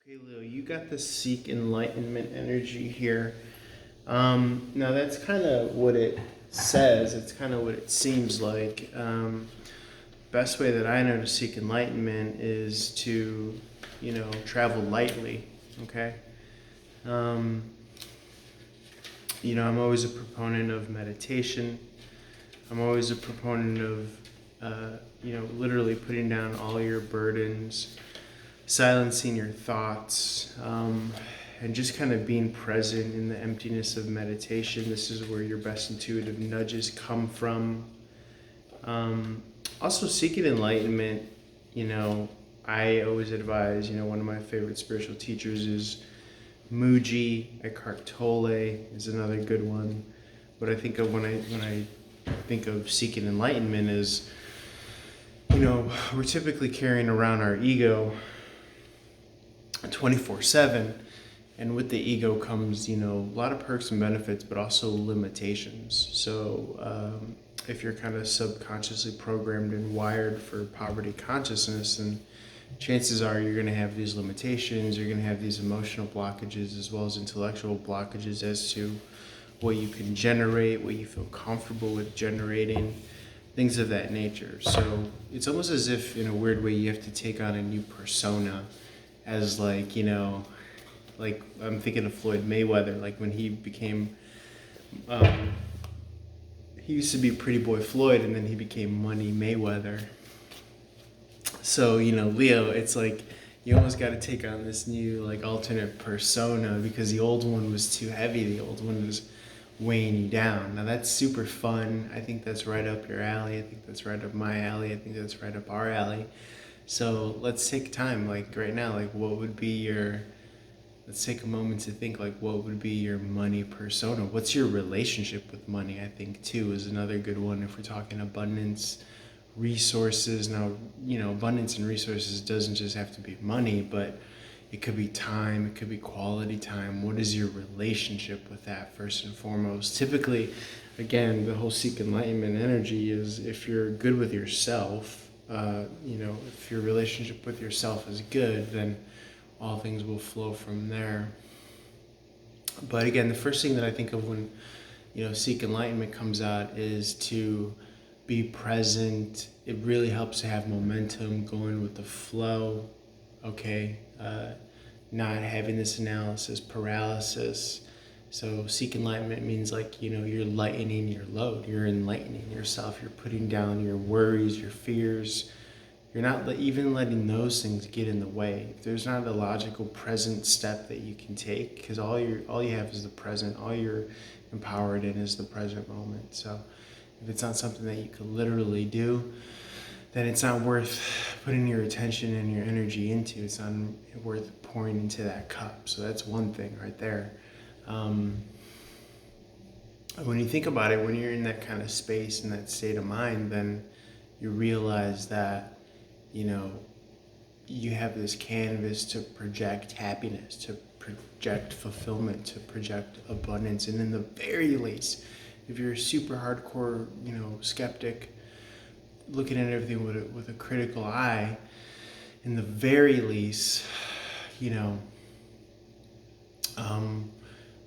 Okay, Leo, you got the seek enlightenment energy here. Now that's kind of what it says. It's kind of what it seems like. Best way that I know to seek enlightenment is to, travel lightly. Okay. Um, I'm always a proponent of meditation. I'm always a proponent of, literally putting down all your burdens, silencing your thoughts, and just kind of being present in the emptiness of meditation. This is where your best intuitive nudges come from. Also, seeking enlightenment, I always advise, one of my favorite spiritual teachers is Muji. Eckhart Tolle is another good one. What I think of when I think of seeking enlightenment is, we're typically carrying around our ego 24/7, and with the ego comes, a lot of perks and benefits, but also limitations. So if you're kind of subconsciously programmed and wired for poverty consciousness, then chances are you're going to have these limitations. You're going to have these emotional blockages as well as intellectual blockages as to what you can generate, what you feel comfortable with generating, things of that nature. So it's almost as if, in a weird way, you have to take on a new persona as like I'm thinking of Floyd Mayweather, like when he became, he used to be Pretty Boy Floyd and then he became Money Mayweather. So, Leo, it's like you almost got to take on this new like alternate persona because the old one was too heavy. The old one was weighing you down. Now that's super fun. I think that's right up your alley. I think that's right up my alley. I think that's right up our alley. So let's take time, like right now, like let's take a moment to think like what would be your money persona? What's your relationship with money? I think too is another good one if we're talking abundance, resources. Now, abundance and resources doesn't just have to be money, but it could be time, it could be quality time. What is your relationship with that first and foremost? Typically, again, the whole seek enlightenment energy is if you're good with yourself, if your relationship with yourself is good, then all things will flow from there. But again, the first thing that I think of when, seek enlightenment comes out is to be present. It really helps to have momentum, going with the flow, okay? Not having this analysis paralysis. So seek enlightenment means like, you're lightening your load. You're enlightening yourself. You're putting down your worries, your fears. You're not even letting those things get in the way. There's not a logical present step that you can take because all you have is the present. All you're empowered in is the present moment. So if it's not something that you could literally do, then it's not worth putting your attention and your energy into. It's not worth pouring into that cup. So that's one thing right there. When you think about it, when you're in that kind of space and that state of mind, then you realize that, you have this canvas to project happiness, to project fulfillment, to project abundance. And in the very least, if you're a super hardcore, skeptic, looking at everything with a critical eye, in the very least,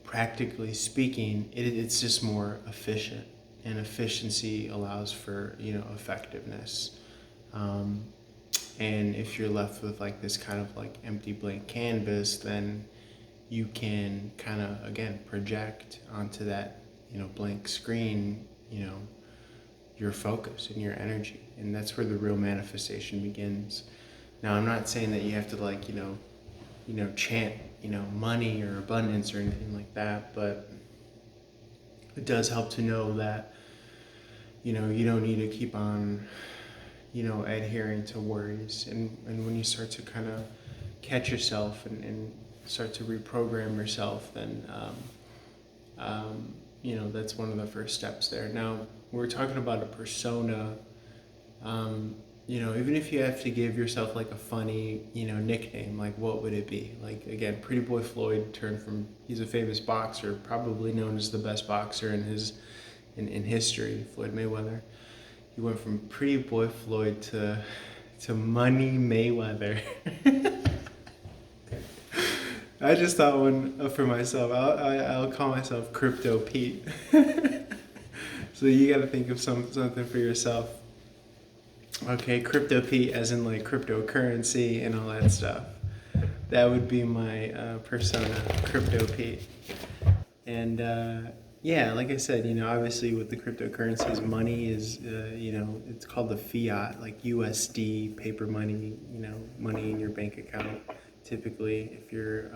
practically speaking, it's just more efficient, and efficiency allows for, effectiveness. And if you're left with like this kind of like empty blank canvas, then you can kind of, again, project onto that, blank screen, your focus and your energy. And that's where the real manifestation begins. Now, I'm not saying that you have to like, chant, money or abundance or anything like that, but it does help to know that, you don't need to keep on, adhering to worries. And when you start to kind of catch yourself and start to reprogram yourself, then, that's one of the first steps there. Now, we're talking about a persona. Even if you have to give yourself like a funny, nickname, like what would it be? Like, again, Pretty Boy Floyd he's a famous boxer, probably known as the best boxer in history, Floyd Mayweather. He went from Pretty Boy Floyd to Money Mayweather. I just thought one for myself. I'll call myself Crypto Pete. So you got to think of something for yourself. Okay, Crypto Pete, as in like cryptocurrency and all that stuff. That would be my persona, Crypto Pete. And yeah, like I said, obviously with the cryptocurrencies, money is, it's called the fiat, like USD, paper money, money in your bank account, typically if you're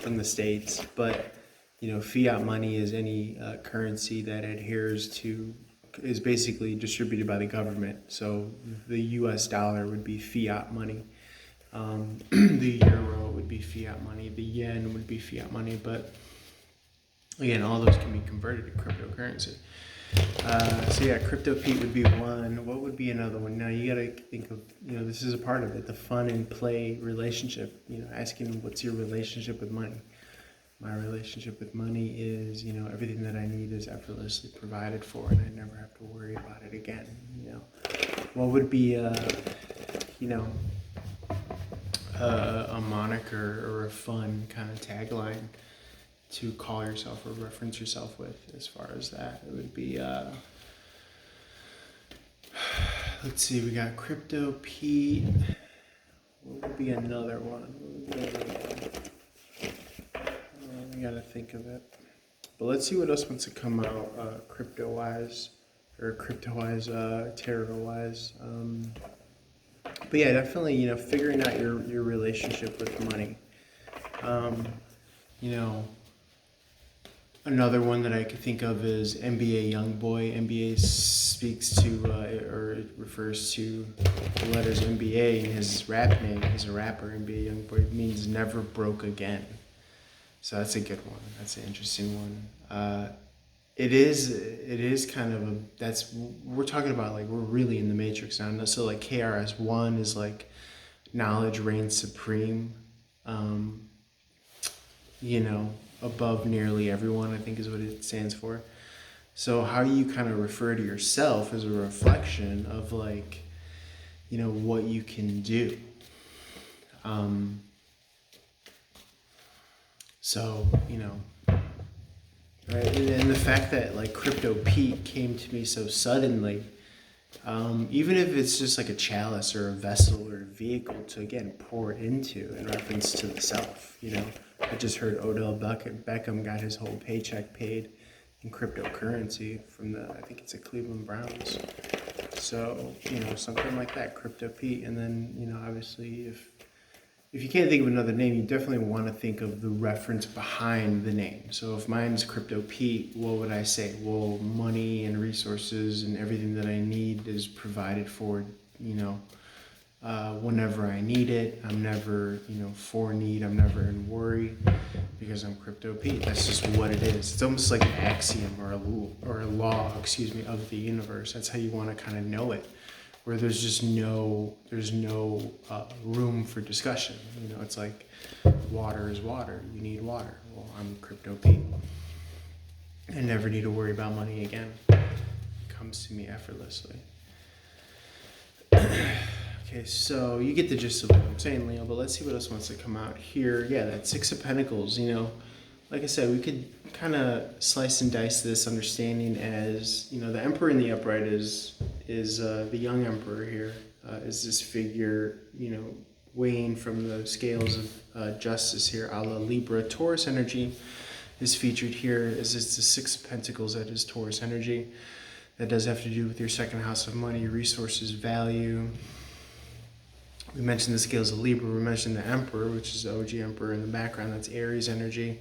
from the States. But, fiat money is any currency that is basically distributed by the government. So the US dollar would be fiat money. The euro would be fiat money. The yen would be fiat money. But again, all those can be converted to cryptocurrency. So yeah, Crypto Pete would be one. What would be another one? Now you got to think of, this is a part of it, the fun and play relationship. Asking what's your relationship with money. My relationship with money is, everything that I need is effortlessly provided for, and I never have to worry about it again. What would be, a moniker or a fun kind of tagline to call yourself or reference yourself with as far as that? It would be, let's see, we got Crypto Pete. What would be another one? We gotta think of it. But let's see what else wants to come out crypto-wise, tarot-wise. But yeah, definitely, figuring out your relationship with money. Another one that I could think of is NBA Youngboy. NBA speaks to, or it refers to the letters NBA in his rap name. He's a rapper, NBA Youngboy. It means never broke again. So that's a good one. That's an interesting one. It is kind of we're talking about like, we're really in the matrix now. So like KRS-One is like knowledge reigns supreme. Above nearly everyone, I think is what it stands for. So how you kind of refer to yourself as a reflection of like, what you can do. So, right? And the fact that like Crypto Pete came to me so suddenly, even if it's just like a chalice or a vessel or a vehicle to, again, pour into in reference to the self, I just heard Odell Beckham got his whole paycheck paid in cryptocurrency from I think it's the Cleveland Browns. So, something like that, Crypto Pete. And then, obviously if you can't think of another name, you definitely want to think of the reference behind the name. So if mine's Crypto Pete, what would I say? Well, money and resources and everything that I need is provided for, whenever I need it. I'm never, for need. I'm never in worry because I'm Crypto Pete. That's just what it is. It's almost like an axiom or a law, of the universe. That's how you want to kind of know it, where there's just no room for discussion. It's like water is water. You need water. Well, I'm Crypto Pete. I never need to worry about money again. It comes to me effortlessly. Okay, so you get the gist of what I'm saying, Leo, but let's see what else wants to come out here. Yeah, that Six of Pentacles, like I said, we could kind of slice and dice this understanding as, the Emperor in the upright is the young Emperor here, is this figure, weighing from the scales of justice here, a la Libra. Taurus energy is featured here, as it's the Six of Pentacles that is Taurus energy. That does have to do with your second house of money, resources, value. We mentioned the scales of Libra. We mentioned the Emperor, which is the OG Emperor in the background. That's Aries energy.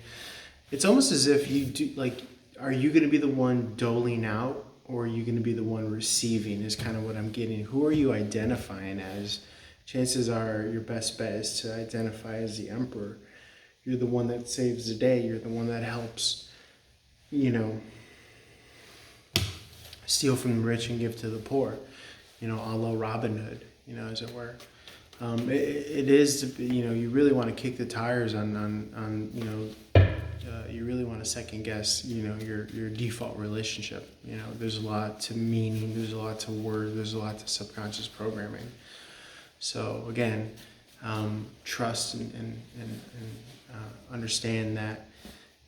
It's almost as if you do, like, are you going to be the one doling out, or are you going to be the one receiving, is kind of what I'm getting. Who are you identifying as? Chances are your best bet is to identify as the Emperor. You're the one that saves the day. You're the one that helps, steal from the rich and give to the poor, a la Robin Hood, as it were. It is, you really want to kick the tires on you really want to second guess, your default relationship. There's a lot to meaning, there's a lot to word, there's a lot to subconscious programming. So again, trust and Understand that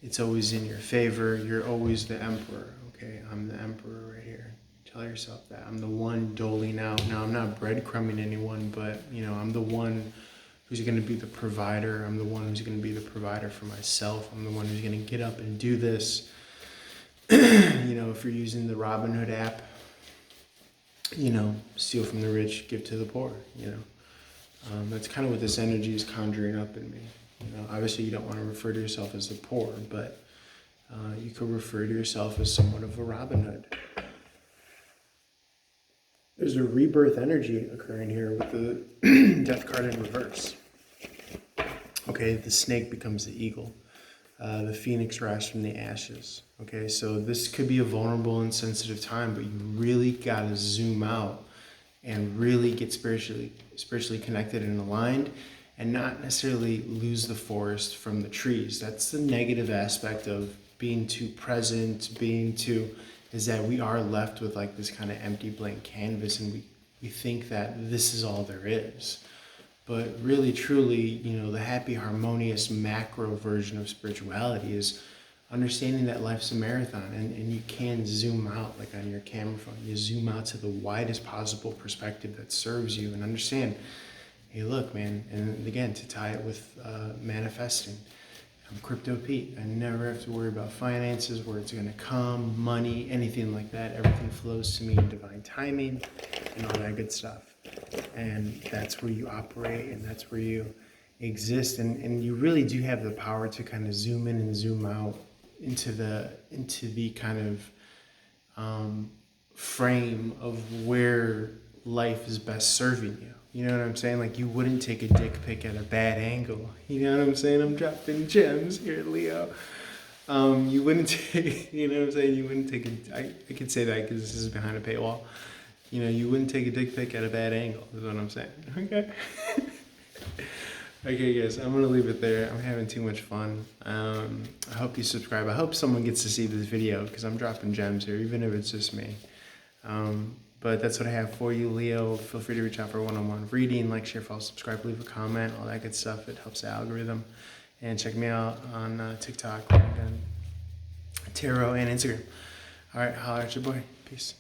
it's always in your favor. You're always the emperor. Okay, I'm the emperor right here. Tell yourself that. I'm the one doling out. Now, I'm not breadcrumbing anyone, but, I'm the one who's going to be the provider. I'm the one who's going to be the provider for myself. I'm the one who's going to get up and do this. If you're using the Robinhood app, steal from the rich, give to the poor, That's kind of what this energy is conjuring up in me. Obviously you don't want to refer to yourself as the poor, but you could refer to yourself as somewhat of a Robin Hood. There's a rebirth energy occurring here with the death card in reverse. Okay, the snake becomes the eagle. The phoenix rise from the ashes. Okay, so this could be a vulnerable and sensitive time, but you really got to zoom out and really get spiritually connected and aligned, and not necessarily lose the forest from the trees. That's the negative aspect of being too present, is that we are left with like this kind of empty blank canvas, and we think that this is all there is. But really, truly, the happy, harmonious, macro version of spirituality is understanding that life's a marathon, and you can zoom out, like on your camera phone. You zoom out to the widest possible perspective that serves you, and understand, hey, look, man, and again, to tie it with manifesting. I'm Crypto Pete. I never have to worry about finances, where it's going to come, money, anything like that. Everything flows to me in divine timing and all that good stuff. And that's where you operate, and that's where you exist. And you really do have the power to kind of zoom in and zoom out into the kind of frame of where life is best serving you. You know what I'm saying? Like, you wouldn't take a dick pic at a bad angle. You know what I'm saying? I'm dropping gems here, Leo. You wouldn't take, you know what I'm saying? You wouldn't take I could say that because this is behind a paywall. You wouldn't take a dick pic at a bad angle, is what I'm saying. Okay? Okay, guys, I'm going to leave it there. I'm having too much fun. I hope you subscribe. I hope someone gets to see this video, because I'm dropping gems here, even if it's just me. But that's what I have for you, Leo. Feel free to reach out for a one-on-one reading. Like, share, follow, subscribe, leave a comment, all that good stuff. It helps the algorithm. And check me out on TikTok, and Tarot, and Instagram. All right, holla at your boy. Peace.